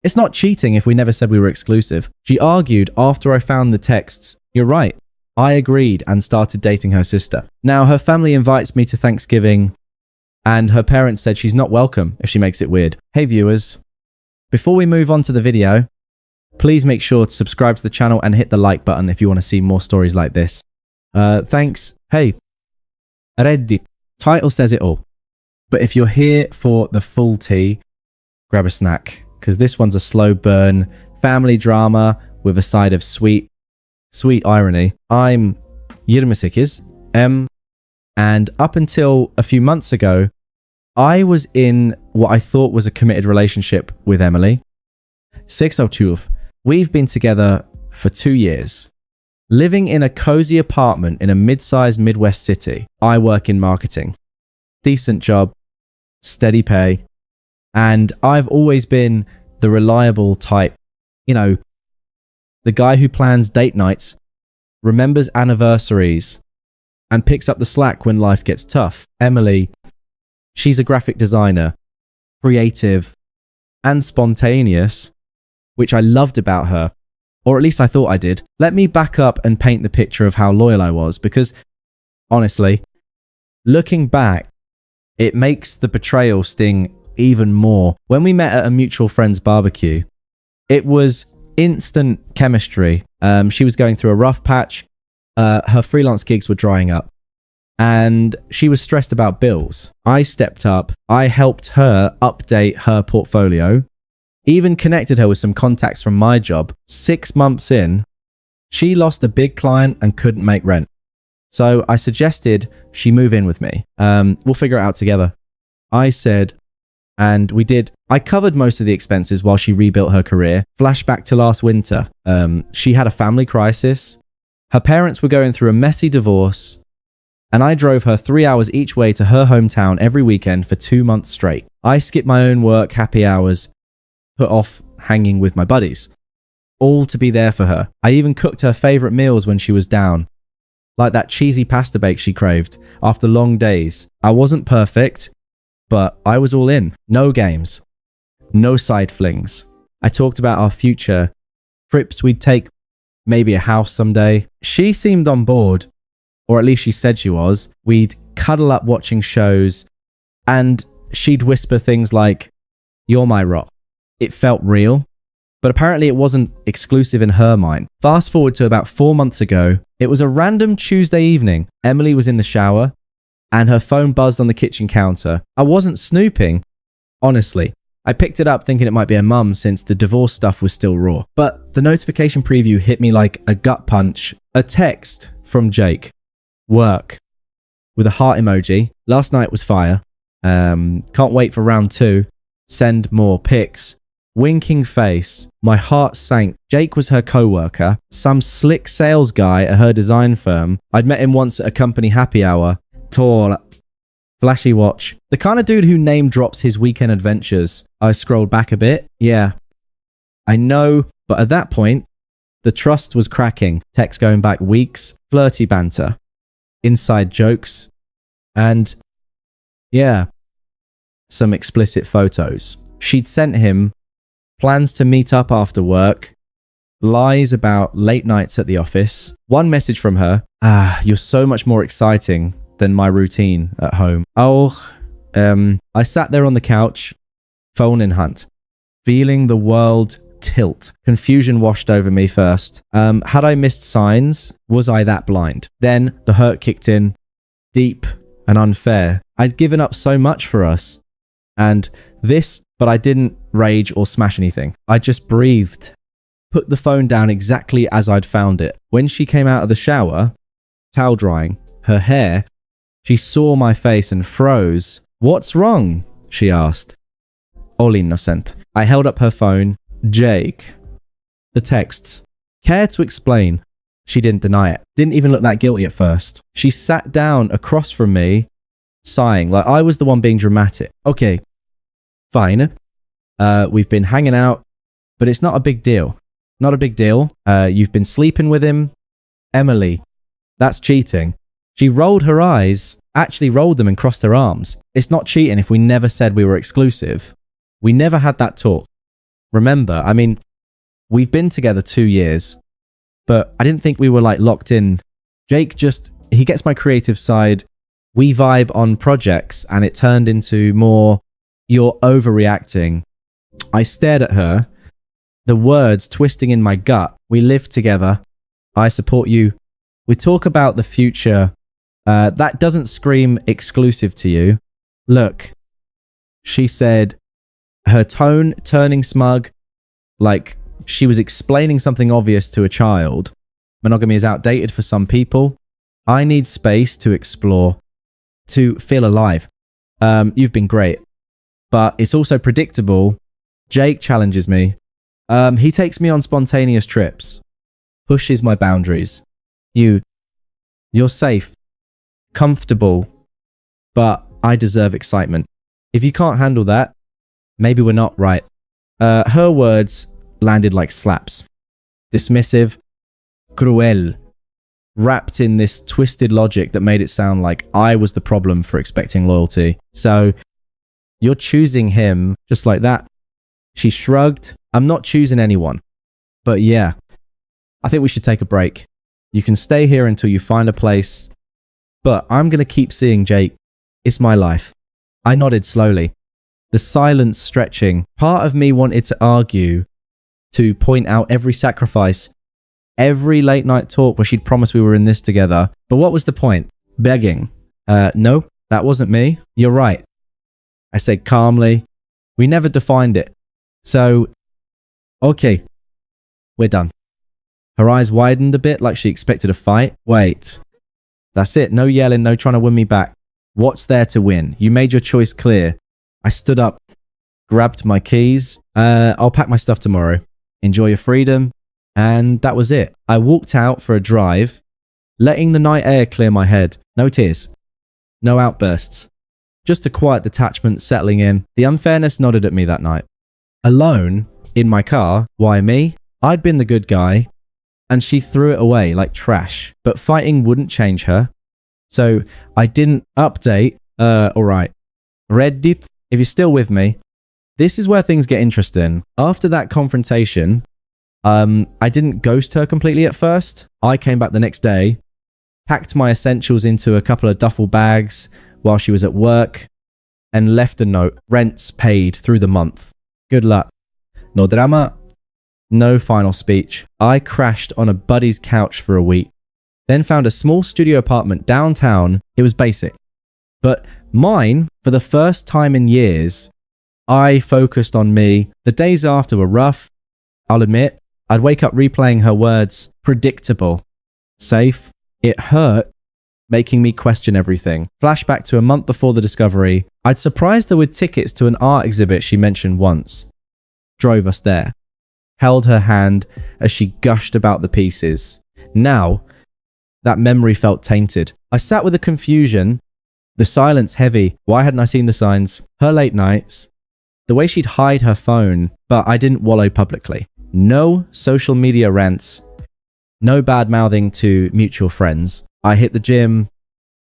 It's not cheating if we never said we were exclusive. She argued after I found the texts, you're right. I agreed and started dating her sister. Now, her family invites me to Thanksgiving, and her parents said she's not welcome if she makes it weird. Hey viewers, before we move on to the video, please make sure to subscribe to the channel and hit the like button if you want to see more stories like this. Thanks. Hey, Reddit. Title says it all. But if you're here for the full tea, grab a snack, because this one's a slow burn family drama with a side of sweet irony. I'm Yirmisikiz, and up until a few months ago, I was in what I thought was a committed relationship with Emily. 602. We've been together for 2 years. Living in a cozy apartment in a mid-sized Midwest city. I work in marketing. Decent job, steady pay, and I've always been the reliable type. You know, the guy who plans date nights, remembers anniversaries, and picks up the slack when life gets tough. Emily, she's a graphic designer, creative, and spontaneous, which I loved about her, or at least I thought I did. Let me back up and paint the picture of how loyal I was, because honestly, looking back, it makes the betrayal sting even more. When we met at a mutual friend's barbecue, it was instant chemistry. She was going through a rough patch. Her freelance gigs were drying up, and she was stressed about bills. I stepped up. I helped her update her portfolio, even connected her with some contacts from my job. 6 months in, she lost a big client and couldn't make rent. So I suggested she move in with me. We'll figure it out together. I said, and we did. I covered most of the expenses while she rebuilt her career. Flashback to last winter. She had a family crisis. Her parents were going through a messy divorce, and I drove her 3 hours each way to her hometown every weekend for 2 months straight. I skipped my own work, happy hours, put off hanging with my buddies, all to be there for her. I even cooked her favorite meals when she was down, like that cheesy pasta bake she craved after long days. I wasn't perfect, but I was all in. No games, no side flings. I talked about our future, trips we'd take, maybe a house someday. She seemed on board, or at least she said she was. We'd cuddle up watching shows, and she'd whisper things like, "You're my rock." It felt real, but apparently it wasn't exclusive in her mind. Fast forward to about 4 months ago. It was a random Tuesday evening. Emily was in the shower, and her phone buzzed on the kitchen counter. I wasn't snooping, honestly. I picked it up thinking it might be her mum, since the divorce stuff was still raw. But the notification preview hit me like a gut punch. A text from Jake. Work. With a heart emoji. Last night was fire. Can't wait for round 2. Send more pics. Winking face. My heart sank. Jake was her co-worker. Some slick sales guy at her design firm. I'd met him once at a company happy hour. Tall. Flashy watch. The kind of dude who name drops his weekend adventures. I scrolled back a bit. Yeah, I know, but at that point, the trust was cracking. Text going back weeks. Flirty banter. Inside jokes. And yeah, some explicit photos. She'd sent him plans to meet up after work, lies about late nights at the office. One message from her. You're so much more exciting than my routine at home. I sat there on the couch, phone in hand, feeling the world tilt. Confusion washed over me first. Had I missed signs? Was I that blind? Then the hurt kicked in, deep and unfair. I'd given up so much for us, but I didn't rage or smash anything. I just breathed, put the phone down exactly as I'd found it. When she came out of the shower, towel drying, her hair, she saw my face and froze. "What's wrong?" she asked. All innocent. I held up her phone. Jake. The texts. Care to explain? She didn't deny it. Didn't even look that guilty at first. She sat down across from me, sighing, like I was the one being dramatic. Okay, fine. We've been hanging out, but it's not a big deal. Not a big deal. You've been sleeping with him. Emily, that's cheating. She rolled her eyes, actually rolled them and crossed her arms. It's not cheating if we never said we were exclusive. We never had that talk. Remember, I mean, we've been together 2 years, but I didn't think we were like locked in. Jake he gets my creative side. We vibe on projects, and it turned into more, you're overreacting. I stared at her, the words twisting in my gut. We live together. I support you. We talk about the future. That doesn't scream exclusive to you. Look, she said, her tone turning smug, like she was explaining something obvious to a child. Monogamy is outdated for some people. I need space to explore, to feel alive. You've been great, but it's also predictable. Jake challenges me. He takes me on spontaneous trips, pushes my boundaries. You're safe, comfortable, but I deserve excitement. If you can't handle that, maybe we're not right. Her words landed like slaps. Dismissive, cruel, wrapped in this twisted logic that made it sound like I was the problem for expecting loyalty. So, you're choosing him just like that. She shrugged. I'm not choosing anyone. But yeah, I think we should take a break. You can stay here until you find a place. But I'm going to keep seeing Jake. It's my life. I nodded slowly. The silence stretching. Part of me wanted to argue, to point out every sacrifice, every late night talk where she'd promised we were in this together. But what was the point? Begging. No, that wasn't me. You're right. I said calmly. We never defined it. So, okay, we're done. Her eyes widened a bit like she expected a fight. Wait. That's it. No yelling, no trying to win me back. What's there to win? You made your choice clear. I stood up, grabbed my keys. I'll pack my stuff tomorrow. Enjoy your freedom. And that was it. I walked out for a drive, letting the night air clear my head. No tears. No outbursts. Just a quiet detachment settling in. The unfairness nodded at me that night. Alone, in my car. Why me? I'd been the good guy, and she threw it away like trash. But fighting wouldn't change her. So I didn't update. Alright. Reddit, if you're still with me, this is where things get interesting. After that confrontation, I didn't ghost her completely at first. I came back the next day, packed my essentials into a couple of duffel bags while she was at work, and left a note. Rents paid through the month. Good luck. No drama. No final speech. I crashed on a buddy's couch for a week, then found a small studio apartment downtown. It was basic. But mine, for the first time in years, I focused on me. The days after were rough. I'll admit, I'd wake up replaying her words. Predictable. Safe. It hurt, making me question everything. Flashback to a month before the discovery. I'd surprised her with tickets to an art exhibit she mentioned once. Drove us there. Held her hand as she gushed about the pieces. Now, that memory felt tainted. I sat with the confusion, the silence heavy. Why hadn't I seen the signs? Her late nights. The way she'd hide her phone, but I didn't wallow publicly. No social media rants. No bad mouthing to mutual friends. I hit the gym,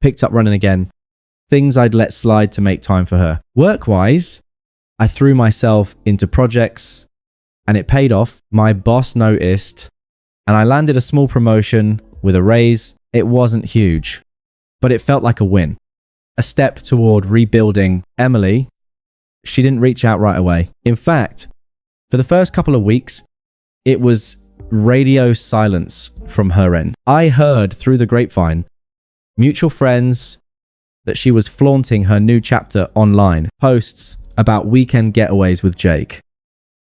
picked up running again. Things I'd let slide to make time for her. Work-wise, I threw myself into projects, and it paid off. My boss noticed, and I landed a small promotion with a raise. It wasn't huge, but it felt like a win. A step toward rebuilding. Emily, she didn't reach out right away. In fact, for the first couple of weeks, it was radio silence from her end. I heard through the grapevine, mutual friends, that she was flaunting her new chapter online. Posts about weekend getaways with Jake.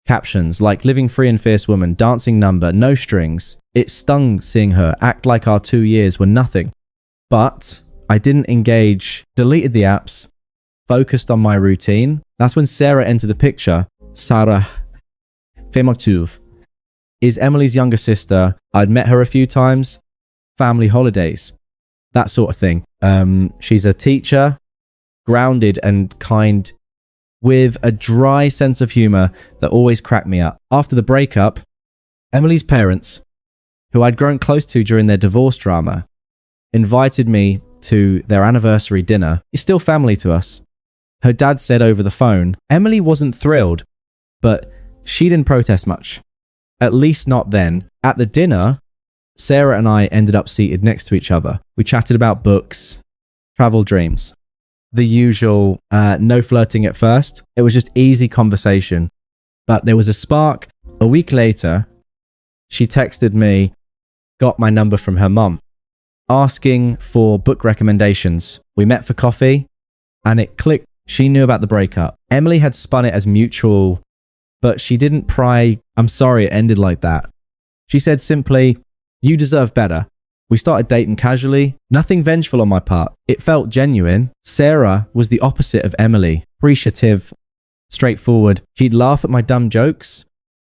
Captions like living free and fierce woman, dancing number, no strings. It stung seeing her act like our 2 years were nothing. But I didn't engage, deleted the apps, focused on my routine. That's when Sarah entered the picture. Sarah Femotuv is Emily's younger sister. I'd met her a few times. Family holidays. That sort of thing. She's a teacher, grounded and kind, with a dry sense of humor that always cracked me up. After the breakup, Emily's parents, who I'd grown close to during their divorce drama, invited me to their anniversary dinner. It's still family to us. Her dad said over the phone, Emily wasn't thrilled, but She didn't protest much. At least not then. At the dinner, Sarah and I ended up seated next to each other. We chatted about books, travel dreams. The usual, no flirting at first. It was just easy conversation. But there was a spark. A week later, she texted me, got my number from her mum, asking for book recommendations. We met for coffee, and it clicked. She knew about the breakup. Emily had spun it as mutual, but she didn't pry. I'm sorry it ended like that. She said simply, you deserve better. We started dating casually. Nothing vengeful on my part. It felt genuine. Sarah was the opposite of Emily. Appreciative, straightforward. She'd laugh at my dumb jokes,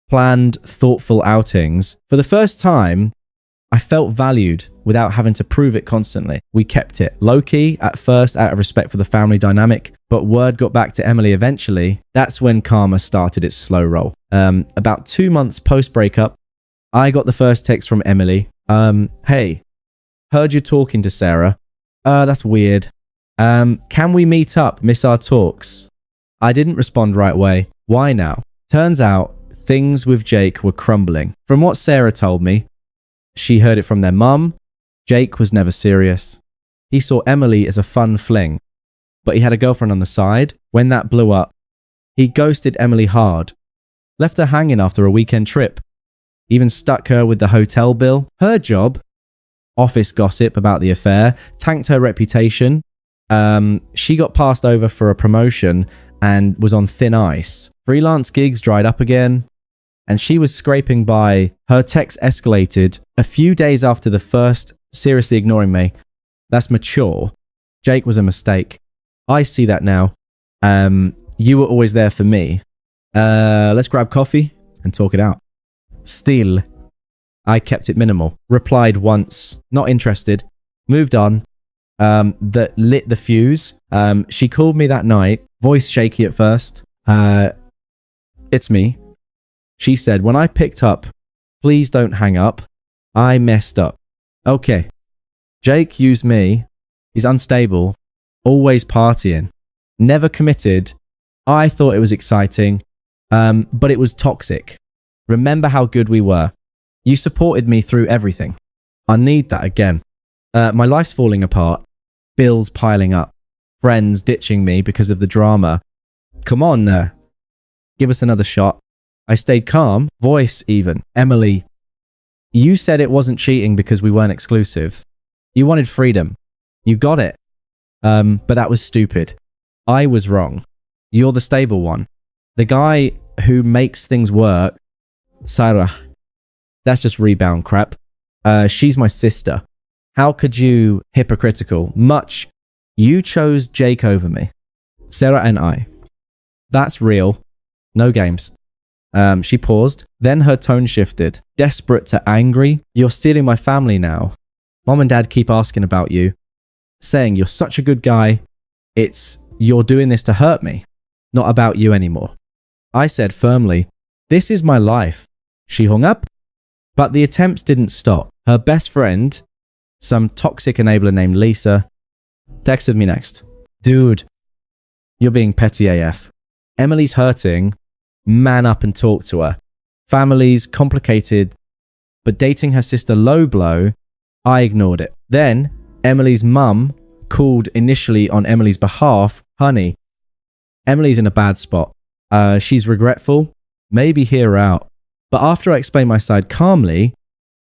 planned thoughtful outings. For the first time, I felt valued without having to prove it constantly. We kept it low-key at first out of respect for the family dynamic, but word got back to Emily eventually. That's when karma started its slow roll. About 2 months post-breakup, I got the first text from Emily. Hey, heard you talking to Sarah. That's weird. Can we meet up, miss our talks? I didn't respond right away. Why now? Turns out, things with Jake were crumbling. From what Sarah told me, she heard it from their mum. Jake was never serious. He saw Emily as a fun fling, but he had a girlfriend on the side. When that blew up, he ghosted Emily hard, left her hanging after a weekend trip, even stuck her with the hotel bill. Her job, office gossip about the affair, tanked her reputation. She got passed over for a promotion and was on thin ice. Freelance gigs dried up again, and she was scraping by. Her text escalated a few days after the first, seriously ignoring me. That's mature. Jake was a mistake. I see that now. You were always there for me. Let's grab coffee and talk it out. Still, I kept it minimal. Replied once, not interested. Moved on. That lit the fuse. She called me that night, voice shaky at first. It's me. She said, when I picked up, please don't hang up. I messed up. Okay. Jake used me. He's unstable. Always partying. Never committed. I thought it was exciting. But it was toxic. Remember how good we were. You supported me through everything. I need that again. My life's falling apart. Bills piling up. Friends ditching me because of the drama. Come on, give us another shot. I stayed calm, voice even. Emily, you said it wasn't cheating because we weren't exclusive. You wanted freedom. You got it. But that was stupid. I was wrong. You're the stable one. The guy who makes things work, Sarah, that's just rebound crap. She's my sister. How could you hypocritical? Much. You chose Jake over me. Sarah and I. That's real. No games. She paused. Then her tone shifted. Desperate to angry. You're stealing my family now. Mom and Dad keep asking about you. Saying you're such a good guy. You're doing this to hurt me. Not about you anymore. I said firmly, this is my life. She hung up. But the attempts didn't stop. Her best friend, some toxic enabler named Lisa, texted me next. Dude, you're being petty AF. Emily's hurting. Man up and talk to her. Family's complicated, but dating her sister low blow. I ignored it. Then Emily's mum called initially on Emily's behalf. Honey, Emily's in a bad spot. She's regretful. Maybe hear her out. But after I explained my side calmly,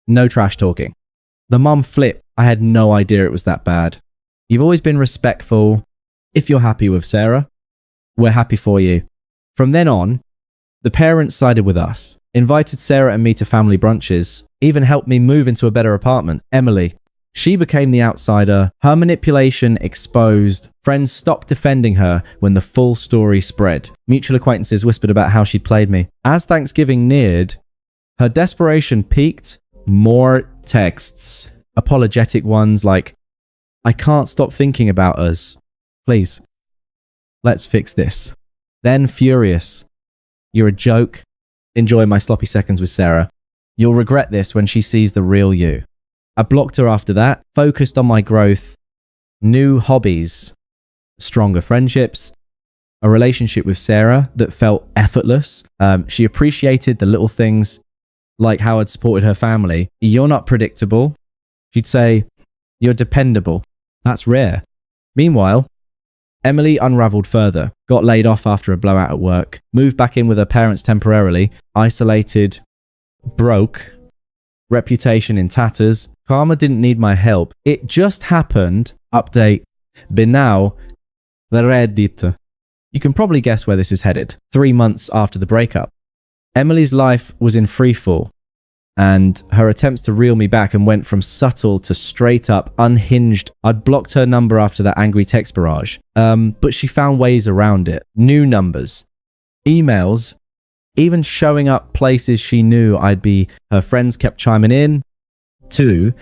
no trash talking. The mum flipped. I had no idea it was that bad. You've always been respectful. If you're happy with Sarah, we're happy for you. From then on, the parents sided with us, invited Sarah and me to family brunches, even helped me move into a better apartment. Emily, she became the outsider. Her manipulation exposed. Friends stopped defending her when the full story spread. Mutual acquaintances whispered about how she played me. As Thanksgiving neared, her desperation peaked. More texts, apologetic ones like, I can't stop thinking about us. Please, let's fix this. Then furious. You're a joke. Enjoy my sloppy seconds with Sarah. You'll regret this when she sees the real you. I blocked her after that, focused on my growth, new hobbies, stronger friendships. a relationship with Sarah that felt effortless. She appreciated the little things like how I'd supported her family. You're not predictable. She'd say, you're dependable. That's rare. Meanwhile, Emily unraveled further, got laid off after a blowout at work, moved back in with her parents temporarily, isolated, broke, reputation in tatters. Karma didn't need my help. It just happened. Update. Binau Reddit. You can probably guess where this is headed. 3 months after the breakup, Emily's life was in freefall, and her attempts to reel me back and went from subtle to straight up unhinged. I'd blocked her number after that angry text barrage, but she found ways around it. New numbers, emails, even showing up places she knew I'd be. Her friends kept chiming in. 2,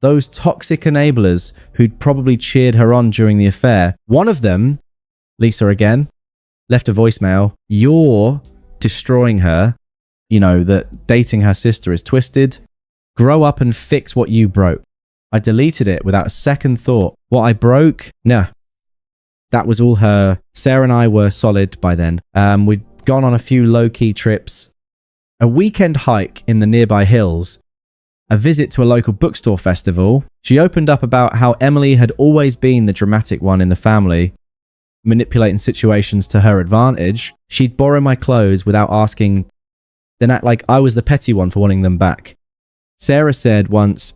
those toxic enablers who'd probably cheered her on during the affair. One of them, Lisa again, left a voicemail. You're destroying her. You know, that dating her sister is twisted. Grow up and fix what you broke. I deleted it without a second thought. What I broke? Nah. That was all her. Sarah and I were solid by then. We'd gone on a few low-key trips, a weekend hike in the nearby hills, a visit to a local bookstore festival. She opened up about how Emily had always been the dramatic one in the family, manipulating situations to her advantage. She'd borrow my clothes without asking, then act like I was the petty one for wanting them back. Sarah said once,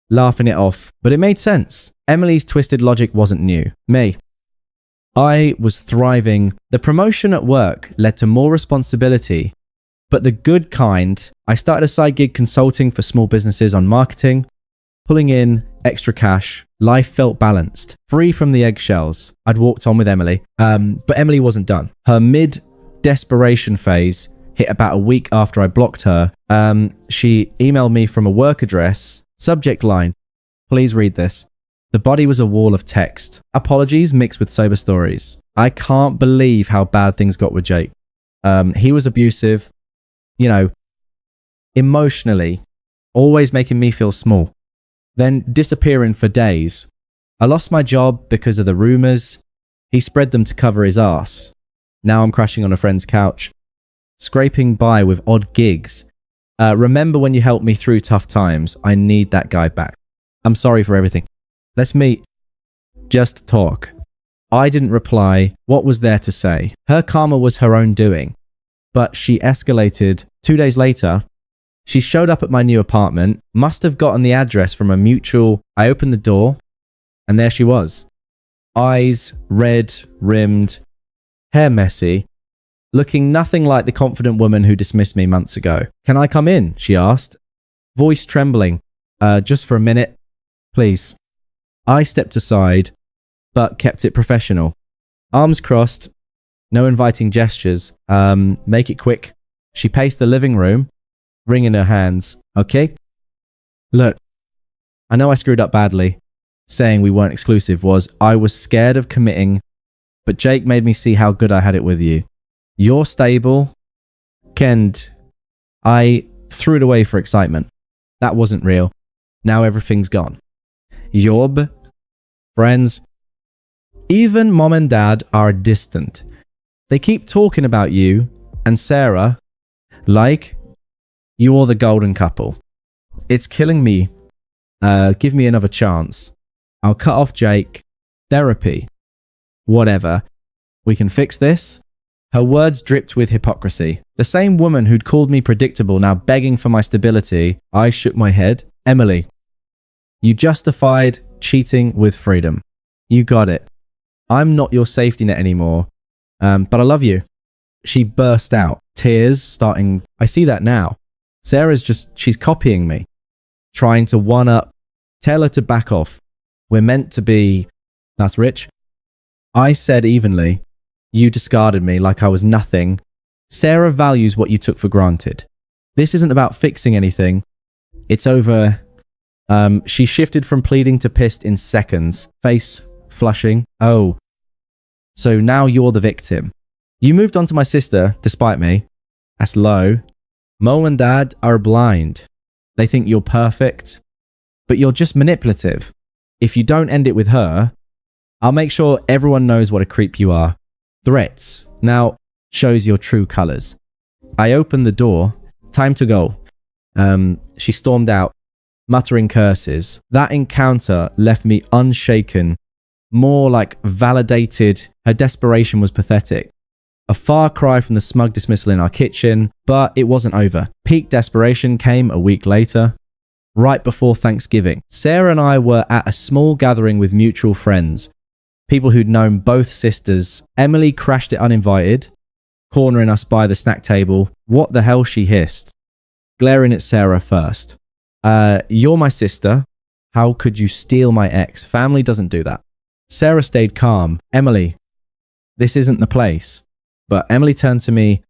laughing it off, but it made sense. Emily's twisted logic wasn't new. Me. I was thriving. The promotion at work led to more responsibility, but the good kind. I started a side gig consulting for small businesses on marketing, pulling in extra cash. Life felt balanced, free from the eggshells. I'd walked on with Emily, but Emily wasn't done. Her mid-desperation phase hit about a week after I blocked her. She emailed me from a work address. Subject line, please read this. The body was a wall of text. Apologies mixed with sober stories. I can't believe how bad things got with Jake. He was abusive, you know, emotionally, always making me feel small, then disappearing for days. I lost my job because of the rumors. He spread them to cover his ass. Now I'm crashing on a friend's couch, scraping by with odd gigs. Remember when you helped me through tough times? I need that guy back. I'm sorry for everything. Let's meet. Just talk. I didn't reply. What was there to say? Her karma was her own doing, but she escalated. 2 days later, she showed up at my new apartment, must have gotten the address from a mutual. I opened the door, and there she was. Eyes red rimmed, hair messy, looking nothing like the confident woman who dismissed me months ago. Can I come in? She asked, voice trembling. Just for a minute, please. I stepped aside, but kept it professional. Arms crossed, no inviting gestures. Make it quick. She paced the living room, ring in her hands. Okay? Look, I know I screwed up badly. Saying we weren't exclusive I was scared of committing, but Jake made me see how good I had it with you. You're stable. Kend. I threw it away for excitement. That wasn't real. Now everything's gone. Yob. Friends. Even mom and dad are distant. They keep talking about you and Sarah like you're the golden couple. It's killing me. Give me another chance. I'll cut off Jake. Therapy. Whatever. We can fix this. Her words dripped with hypocrisy. The same woman who'd called me predictable now begging for my stability. I shook my head. Emily, you justified cheating with freedom. You got it. I'm not your safety net anymore. But I love you. She burst out. Tears starting. I see that now. She's copying me. Trying to one-up. Tell her to back off. We're meant to be. That's rich. I said evenly. You discarded me like I was nothing. Sarah values what you took for granted. This isn't about fixing anything. It's over. She shifted from pleading to pissed in seconds. Face flushing. Oh. So now you're the victim. You moved on to my sister, despite me. That's low. Mo and Dad are blind. They think you're perfect, but you're just manipulative. If you don't end it with her, I'll make sure everyone knows what a creep you are. threats. Now shows your true colors. I opened the door. Time to go. She stormed out, muttering curses. That encounter left me unshaken, more like validated. Her desperation was pathetic. A far cry from the smug dismissal in our kitchen, but it wasn't over. Peak desperation came a week later, right before Thanksgiving. Sarah and I were at a small gathering with mutual friends, people who'd known both sisters. Emily crashed it uninvited, cornering us by the snack table. What the hell, she hissed, glaring at Sarah first. You're my sister. How could you steal my ex? Family doesn't do that. Sarah stayed calm. Emily, this isn't the place. But Emily turned to me,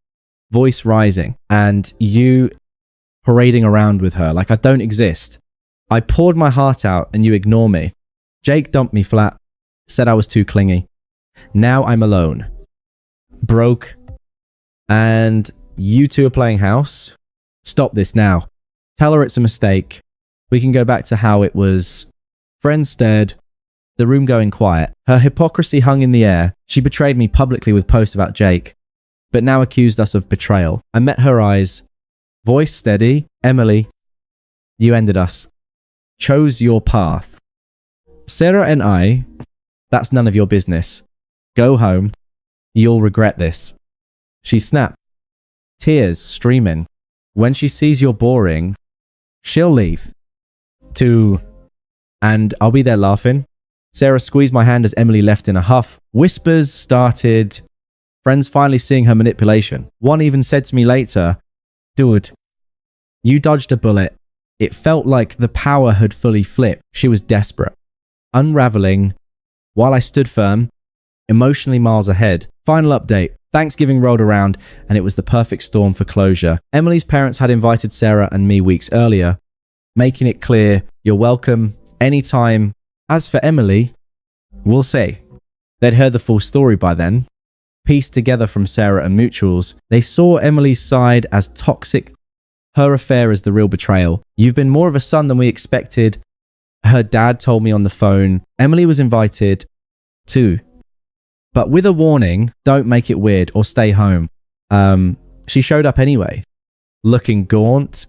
voice rising, and you parading around with her like I don't exist. I poured my heart out and you ignore me. Jake dumped me flat, said I was too clingy. Now I'm alone, broke, and you two are playing house. Stop this now. Tell her it's a mistake. We can go back to how it was. Friends stared, the room going quiet. Her hypocrisy hung in the air. She betrayed me publicly with posts about Jake, but now accused us of betrayal. I met her eyes, voice steady. Emily, you ended us. Chose your path. Sarah and I, that's none of your business. Go home. You'll regret this. She snapped, tears streaming. When she sees you're boring, she'll leave. And I'll be there laughing. Sarah squeezed my hand as Emily left in a huff. Whispers started. Friends finally seeing her manipulation. One even said to me later, dude, you dodged a bullet. It felt like the power had fully flipped. She was desperate. Unraveling, while I stood firm, emotionally miles ahead. Final update. Thanksgiving rolled around and it was the perfect storm for closure. Emily's parents had invited Sarah and me weeks earlier, making it clear, you're welcome anytime. As for Emily, we'll say. They'd heard the full story by then, pieced together from Sarah and mutuals. They saw Emily's side as toxic, her affair as the real betrayal. You've been more of a son than we expected, her dad told me on the phone. Emily was invited too, but with a warning, don't make it weird or stay home. She showed up anyway, looking gaunt,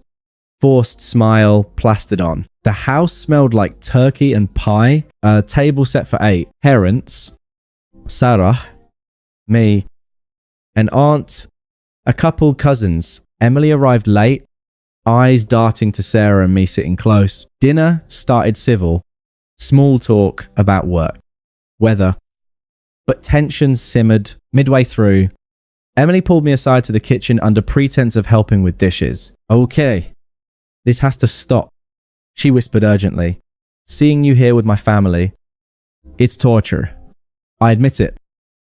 forced smile plastered on. The house smelled like turkey and pie. A table set for 8. Parents, Sarah, me, an aunt, a couple cousins. Emily arrived late, eyes darting to Sarah and me sitting close. Dinner started civil. Small talk about work, weather. But tensions simmered midway through. Emily pulled me aside to the kitchen under pretense of helping with dishes. Okay, this has to stop, she whispered urgently. Seeing you here with my family, it's torture. I admit it.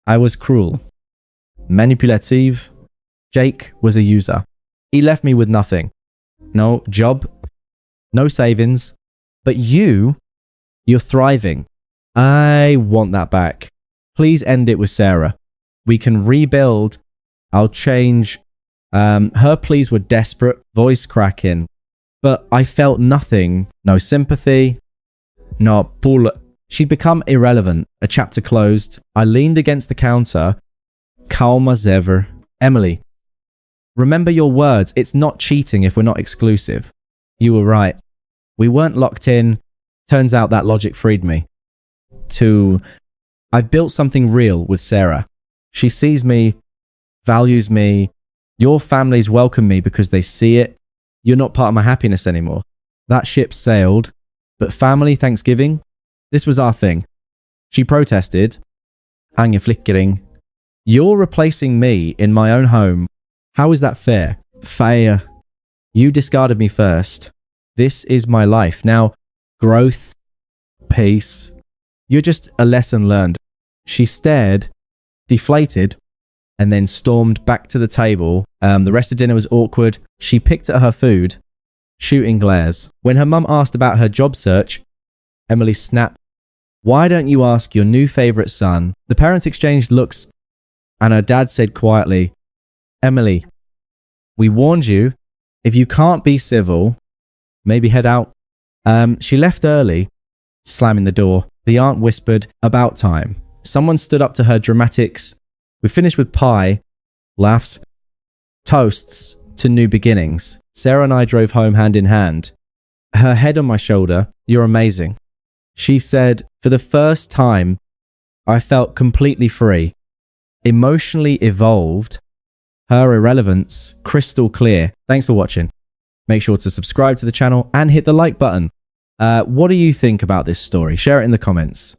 I was cruel, manipulative. Jake was a user. He left me with nothing. No job, no savings. But you're thriving. I want that back. Please end it with Sarah. We can rebuild. I'll change. Her pleas were desperate, voice cracking. But I felt nothing. No sympathy. No pull. She'd become irrelevant. A chapter closed. I leaned against the counter, calm as ever. Emily, remember your words. It's not cheating if we're not exclusive. You were right. We weren't locked in. Turns out that logic freed me. I've built something real with Sarah. She sees me, values me. Your families welcome me because they see it. You're not part of my happiness anymore. That ship sailed. But family Thanksgiving, this was our thing. She protested. Hang flickering. You're replacing me in my own home. How is that fair? Fair. You discarded me first. This is my life. Now, growth, peace. You're just a lesson learned. She stared, deflated, and then stormed back to the table. The rest of dinner was awkward. She picked at her food, shooting glares. When her mum asked about her job search, Emily snapped, why don't you ask your new favourite son? The parents exchanged looks, and her dad said quietly, Emily, we warned you. If you can't be civil, maybe head out. She left early, slamming the door. The aunt whispered, about time. Someone stood up to her dramatics We finished with pie, laughs, toasts to new beginnings. Sarah and I drove home hand in hand. Her head on my shoulder. You're amazing. She said, for the first time, I felt completely free, emotionally evolved, her irrelevance crystal clear. Thanks for watching. Make sure to subscribe to the channel and hit the like button. What do you think about this story? Share it in the comments.